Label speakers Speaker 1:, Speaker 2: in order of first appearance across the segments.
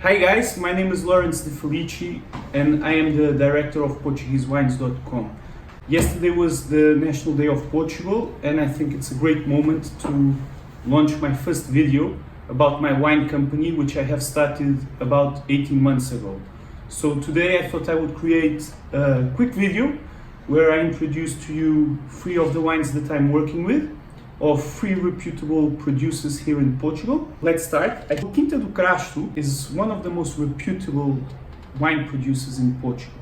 Speaker 1: Hi guys, my name is Lawrence De Felici and I am the director of portuguesewines.com. Yesterday was the National Day of Portugal and I think it's a great moment to launch my first video about my wine company, which I have started about 18 months ago. So today I thought I would create a quick video where I introduce to you 3 of the wines that I'm working with, of 3 reputable producers here in Portugal. Let's start. Quinta do Crasto is one of the most reputable wine producers in Portugal.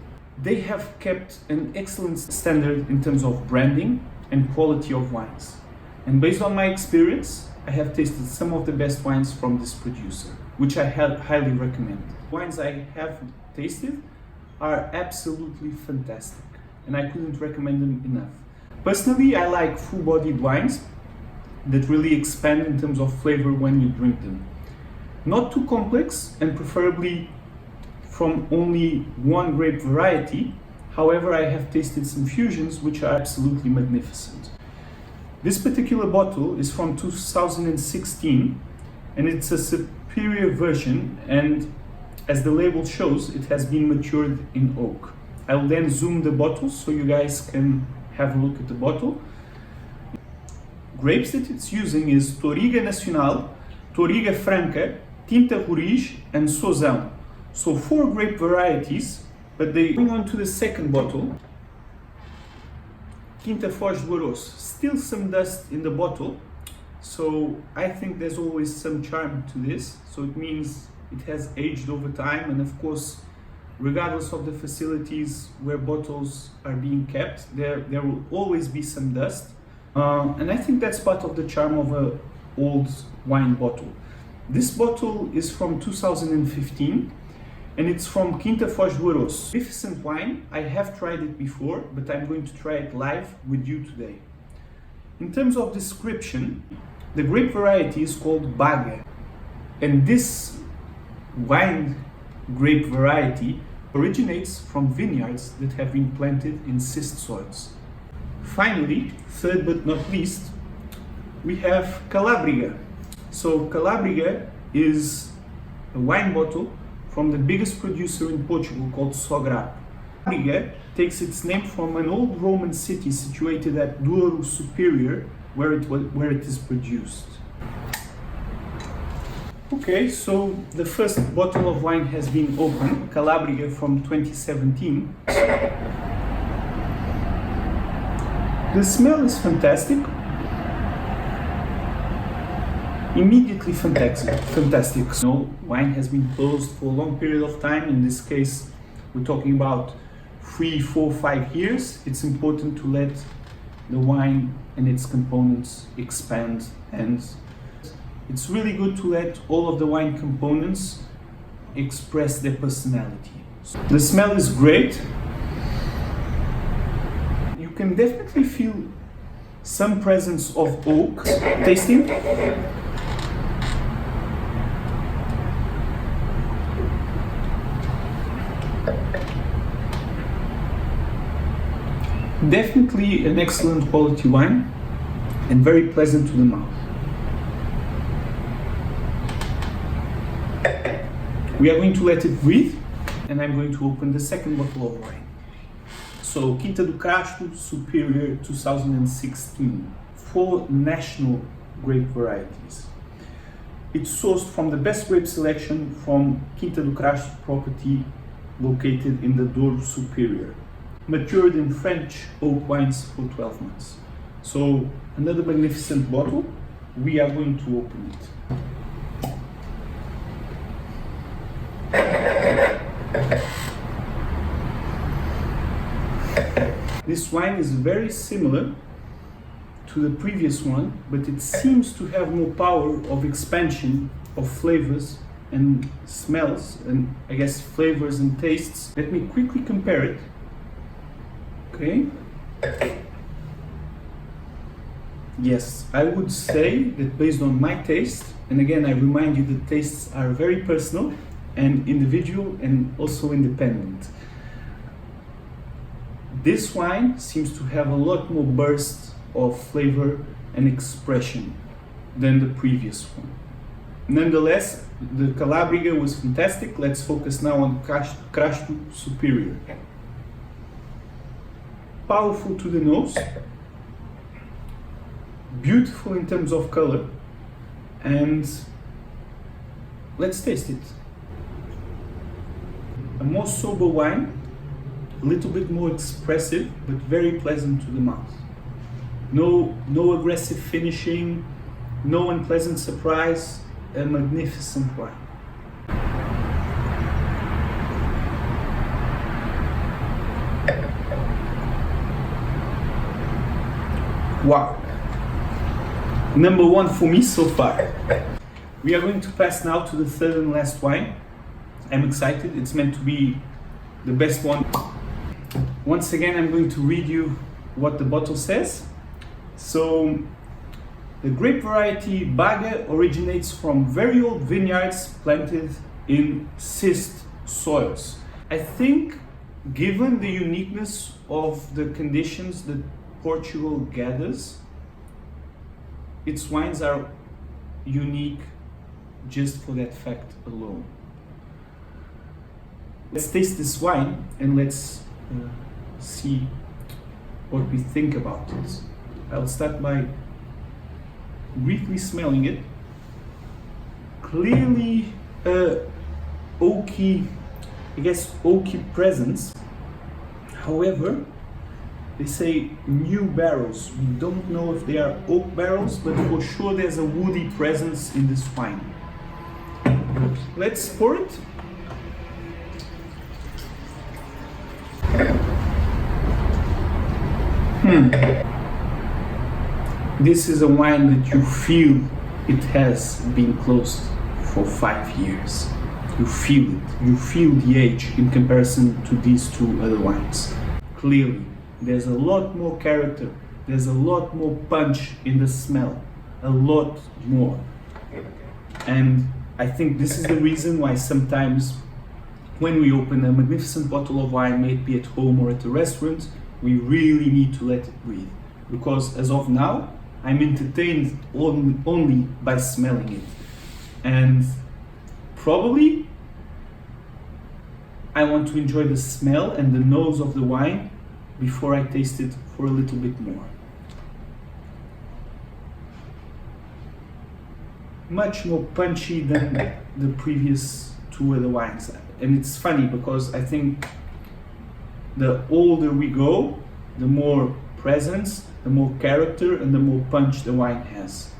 Speaker 1: They have kept an excellent standard in terms of branding and quality of wines. And based on my experience, I have tasted some of the best wines from this producer, which I highly recommend. Wines I have tasted are absolutely fantastic, and I couldn't recommend them enough. Personally, I like full-bodied wines that really expand in terms of flavor when you drink them. Not too complex, and preferably from only one grape variety. However, I have tasted some fusions which are absolutely magnificent. This particular bottle is from 2016 and it's a superior version, and as the label shows, it has been matured in oak. I will then zoom the bottle so you guys can have a look at the bottle. Grapes that it's using is Touriga Nacional, Touriga Franca, Tinta Roriz and Sozão. So 4 grape varieties, but going on to the second bottle. Quinta Foz do Aroço, still some dust in the bottle, so I think there's always some charm to this, so it means it has aged over time, and of course, regardless of the facilities where bottles are being kept, there will always be some dust, and I think that's part of the charm of an old wine bottle. This bottle is from 2015, and it's from Quinta Foz do Aroço. Magnificent wine. I have tried it before, but I'm going to try it live with you today. In terms of description, the grape variety is called Baga, and this wine grape variety originates from vineyards that have been planted in schist soils. Finally, third but not least, we have Calabriga. So Calabriga is a wine bottle from the biggest producer in Portugal called Sograp. Calabriga takes its name from an old Roman city situated at Douro Superior, where it is produced. Okay, so the first bottle of wine has been opened, Calabriga from 2017. The smell is fantastic. Immediately fantastic. So wine has been closed for a long period of time. In this case, we're talking about 3, 4, 5 years. It's important to let the wine and its components expand, and it's really good to let all of the wine components express their personality. So the smell is great. You can definitely feel some presence of oak. Tasting. Definitely an excellent quality wine and very pleasant to the mouth. We are going to let it breathe, and I'm going to open the second bottle of wine. So Quinta do Crasto Superior 2016, 4 national grape varieties. It's sourced from the best grape selection from Quinta do Crasto property located in the Douro Superior. Matured in French oak wines for 12 months. So another magnificent bottle. We are going to open it. This wine is very similar to the previous one, but it seems to have more power of expansion of flavors and smells, and I guess flavors and tastes. Let me quickly compare it. Okay. Yes, I would say that based on my taste, and again I remind you that tastes are very personal and individual and also independent. This wine seems to have a lot more burst of flavor and expression than the previous one. nonetheless, the Calabriga was fantastic. Let's focus now on Crasto Superior. Powerful to the nose, beautiful in terms of color, and let's taste it. A more sober wine, a little bit more expressive, but very pleasant to the mouth. No aggressive finishing, no unpleasant surprise, a magnificent wine. Wow. Number one for me so far. We are going to pass now to the third and last wine. I'm excited, it's meant to be the best one. Once again, I'm going to read you what the bottle says. So, the grape variety Baga originates from very old vineyards planted in schist soils. I think, given the uniqueness of the conditions that Portugal gathers, its wines are unique just for that fact alone. Let's taste this wine and let's see what we think about it. I'll start by briefly smelling it. Clearly oaky, oaky presence. However, they say new barrels. We don't know if they are oak barrels, but for sure there's a woody presence in this wine. Let's pour it. This is a wine that you feel it has been closed for 5 years. You feel it. You feel the age in comparison to these two other wines. Clearly, there's a lot more character. There's a lot more punch in the smell. A lot more. And I think this is the reason why sometimes when we open a magnificent bottle of wine, may it be at home or at a restaurant, we really need to let it breathe. Because as of now, I'm entertained only by smelling it. And probably I want to enjoy the smell and the nose of the wine before I taste it for a little bit more. Much more punchy than the previous two other wines. And it's funny because I think the older we go, the more presence, the more character, and the more punch the wine has.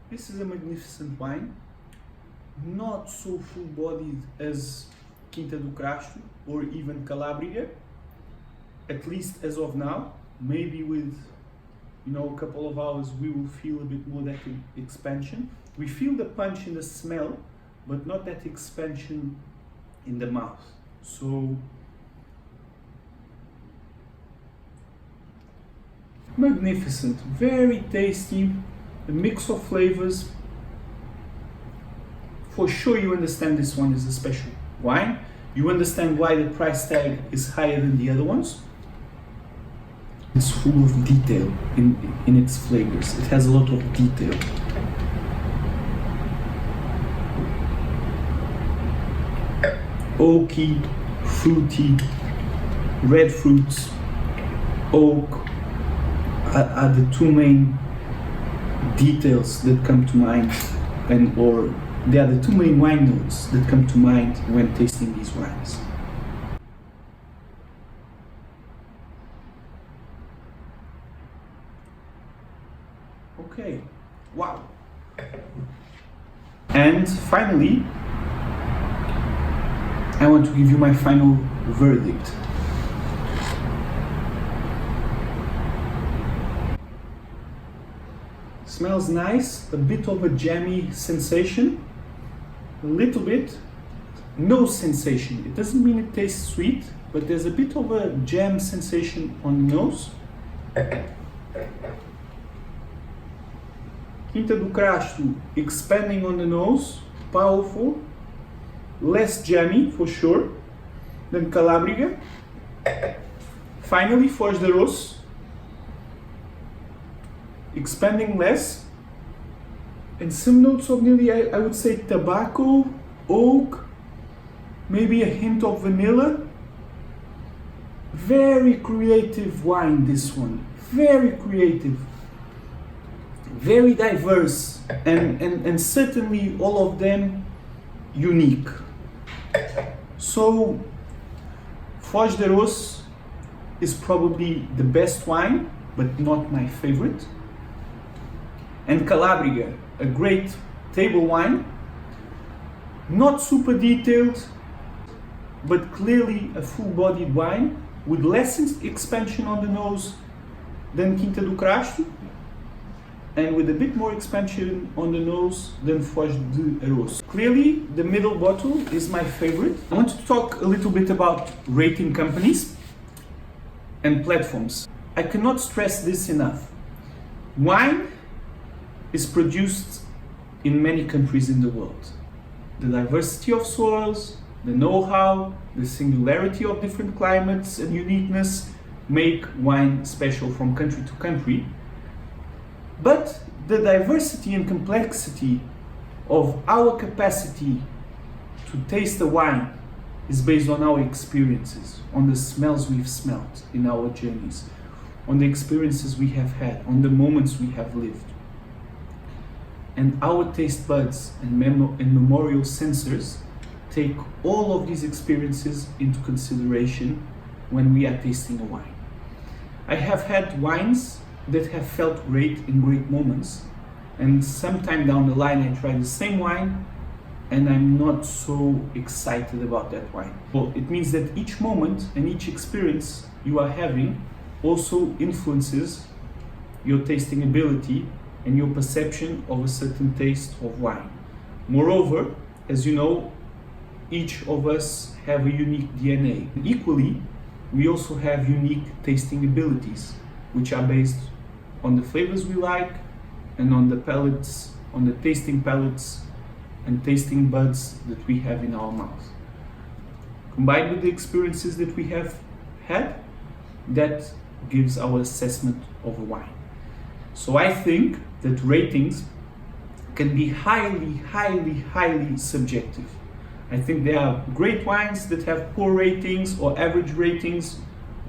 Speaker 1: This is a magnificent wine, not so full-bodied as Quinta do Crasto or even Calabriga, at least as of now. Maybe with a couple of hours we will feel a bit more that expansion. We feel the punch in the smell, but not that expansion in the mouth. So, magnificent, very tasty, a mix of flavors. For sure you understand this one is a special wine. You understand why the price tag is higher than the other ones. It's full of detail in its flavors. It has a lot of detail. Oaky, fruity, red fruits, oak are the two main details that come to mind, or they are the two main wine notes that come to mind when tasting these wines. Okay, wow. And finally, I want to give you my final verdict. Smells nice, a bit of a jammy sensation, a little bit, no sensation. It doesn't mean it tastes sweet, but there's a bit of a jam sensation on the nose. Quinta do Crasto expanding on the nose, powerful, less jammy for sure, then Calabria, finally Foz de Arroz, expanding less, and some notes of nearly, I would say, tobacco, oak, maybe a hint of vanilla. Very creative wine, this one. Very creative. Very diverse, and certainly all of them unique. So, Foz de Arroz is probably the best wine, but not my favorite. And Calabria, a great table wine, not super detailed, but clearly a full-bodied wine with less expansion on the nose than Quinta do Crasto, and with a bit more expansion on the nose than Foz de Arroz. Clearly, the middle bottle is my favorite. I want to talk a little bit about rating companies and platforms. I cannot stress this enough. Wine is produced in many countries in the world. The diversity of soils, the know-how, the singularity of different climates and uniqueness make wine special from country to country. But the diversity and complexity of our capacity to taste a wine is based on our experiences, on the smells we've smelled in our journeys, on the experiences we have had, on the moments we have lived. And our taste buds and memorial sensors take all of these experiences into consideration when we are tasting a wine. I have had wines that have felt great in great moments, and sometime down the line I try the same wine and I'm not so excited about that wine. Well, it means that each moment and each experience you are having also influences your tasting ability and your perception of a certain taste of wine. Moreover, as you know, each of us have a unique DNA. Equally, we also have unique tasting abilities, which are based on the flavors we like and on the palates, on the tasting palates and tasting buds that we have in our mouth. Combined with the experiences that we have had, that gives our assessment of a wine. So I think that ratings can be highly subjective. I think there are great wines that have poor ratings or average ratings.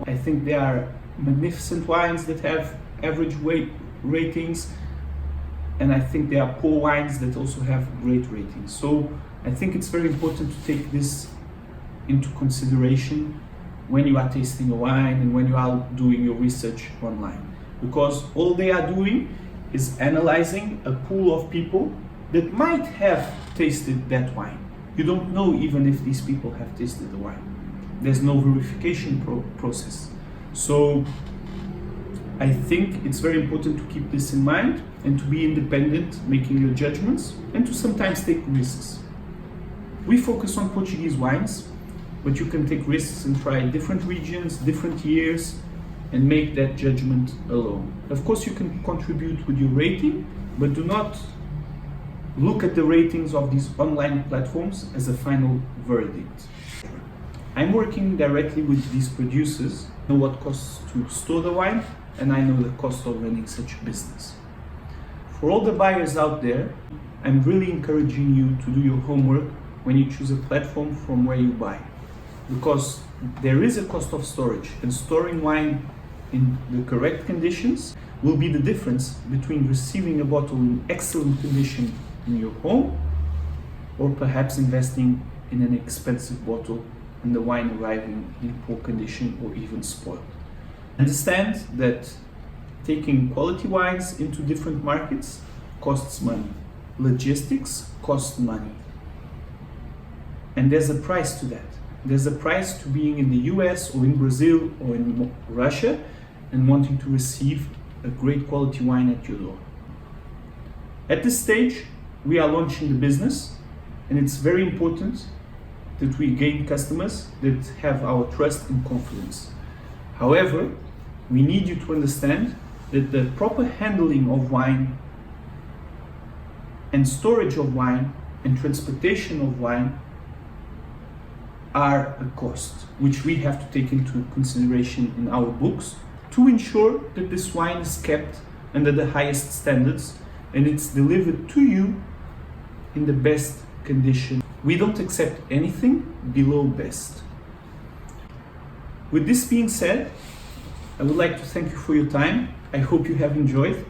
Speaker 1: I think there are magnificent wines that have average ratings. And I think there are poor wines that also have great ratings. So I think it's very important to take this into consideration when you are tasting a wine and when you are doing your research online. Because all they are doing is analyzing a pool of people that might have tasted that wine. You don't know even if these people have tasted the wine. There's no verification process. So I think it's very important to keep this in mind and to be independent, making your judgments, and to sometimes take risks. We focus on Portuguese wines, but you can take risks and try different regions, different years, and make that judgment alone. Of course, you can contribute with your rating, but do not look at the ratings of these online platforms as a final verdict. I'm working directly with these producers. I know what costs to store the wine, and I know the cost of running such a business. For all the buyers out there, I'm really encouraging you to do your homework when you choose a platform from where you buy. Because there is a cost of storage, and storing wine in the correct conditions will be the difference between receiving a bottle in excellent condition in your home or perhaps investing in an expensive bottle and the wine arriving in poor condition or even spoiled. Understand that taking quality wines into different markets costs money. Logistics costs money. And there's a price to that. There's a price to being in the US or in Brazil or in Russia and wanting to receive a great quality wine at your door. At this stage, we are launching the business, and it's very important that we gain customers that have our trust and confidence. However, we need you to understand that the proper handling of wine and storage of wine and transportation of wine are a cost, which we have to take into consideration in our books to ensure that this wine is kept under the highest standards and it's delivered to you in the best condition. We don't accept anything below best. With this being said, I would like to thank you for your time. I hope you have enjoyed.